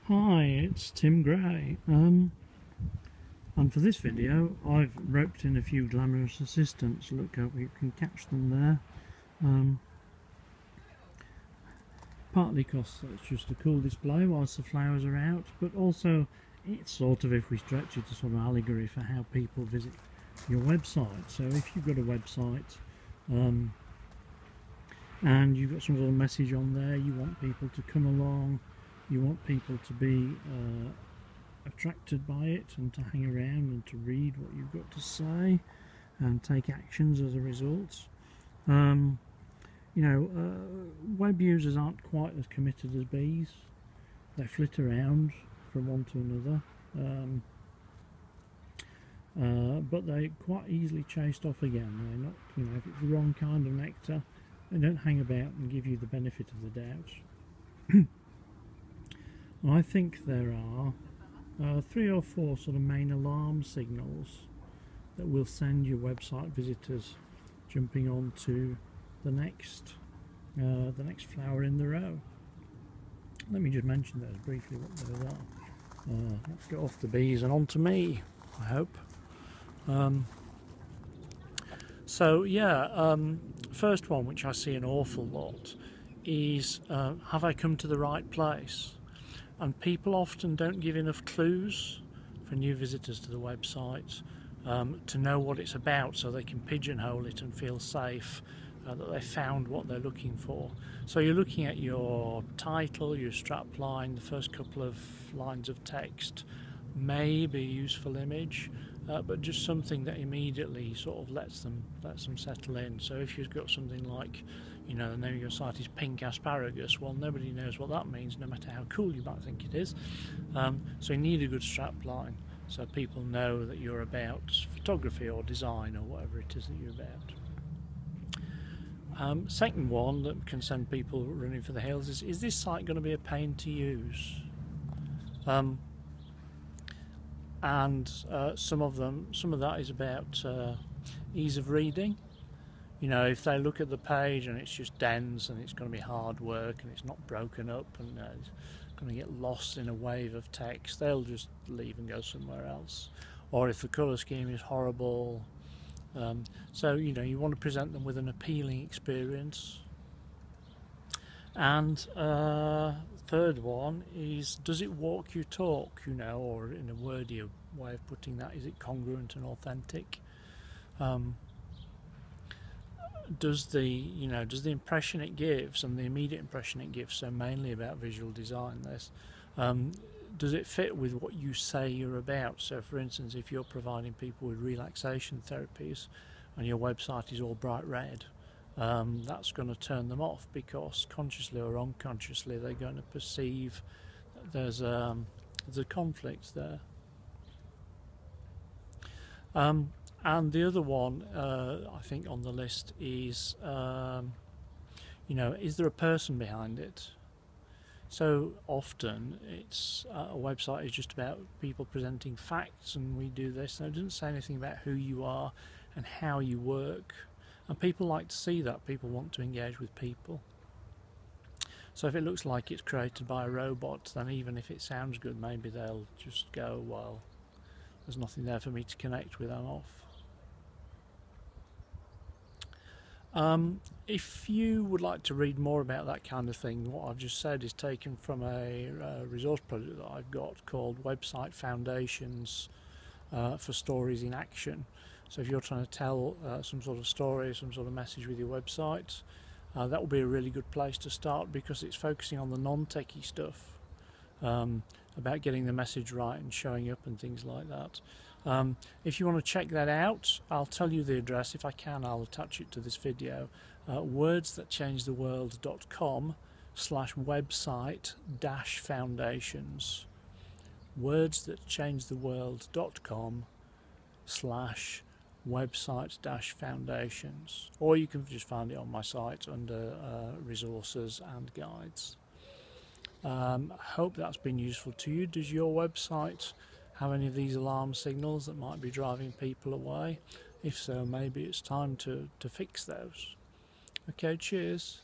Hi, it's Tim Gray. And for this video I've roped in a few glamorous assistants. Look, hope you can catch them there. Partly because it's just a cool display whilst the flowers are out, but also it's sort of, if we stretch it, a sort of allegory for how people visit your website. So if you've got a website and you've got some sort of message on there, you want people to come along, you want people to be attracted by it and to hang around and to read what you've got to say and take actions as a result. Web users aren't quite as committed as bees. They flit around from one to another, but they're quite easily chased off again. They're not, if it's the wrong kind of nectar, they don't hang about and give you the benefit of the doubt. I think there are 3 or 4 sort of main alarm signals that will send your website visitors jumping on to the next flower in the row. Let me just mention those briefly, what those are. Let's get off the bees and on to me, I hope. First one, which I see an awful lot, is have I come to the right place? And people often don't give enough clues for new visitors to the website to know what it's about, so they can pigeonhole it and feel safe that they found what they're looking for. So you're looking at your title, your strapline, the first couple of lines of text, maybe a useful image, but just something that immediately sort of lets them settle in. So if you've got something like, the name of your site is Pink Asparagus, well, nobody knows what that means, no matter how cool you might think it is. So you need a good strapline so people know that you're about photography or design or whatever it is that you're about. Second one that can send people running for the hills is this site going to be a pain to use? Some of that is about ease of reading. If they look at the page and it's just dense and it's going to be hard work and it's not broken up and it's going to get lost in a wave of text, they'll just leave and go somewhere else. Or if the colour scheme is horrible, you want to present them with an appealing experience. And third one is, does it walk your talk, or in a wordier way of putting that, is it congruent and authentic? Does the impression it gives, and the immediate impression it gives, so mainly about visual design, does it fit with what you say you're about? So for instance, if you're providing people with relaxation therapies and your website is all bright red, that's going to turn them off, because consciously or unconsciously they're going to perceive that there's a conflict there. And the other one I think on the list is is there a person behind it? So often it's a website is just about people presenting facts, and we do this, and it doesn't say anything about who you are and how you work. And people like to see that. People want to engage with people. So if it looks like it's created by a robot, then even if it sounds good, maybe they'll just go, well, there's nothing there for me to connect with, I'm off. If you would like to read more about that kind of thing, what I've just said is taken from a resource project that I've got called Website Foundations for Stories in Action. So if you're trying to tell some sort of story, some sort of message with your website, that will be a really good place to start, because it's focusing on the non-techie stuff, about getting the message right and showing up and things like that. If you want to check that out, I'll tell you the address. If I can, I'll attach it to this video. wordsthatchangetheworld.com/website-foundations. wordsthatchangetheworld.com/website-foundations. Or you can just find it on my site under resources and guides. I hope that's been useful to you. Does your website have any of these alarm signals that might be driving people away? If so, maybe it's time to fix those. Okay, cheers.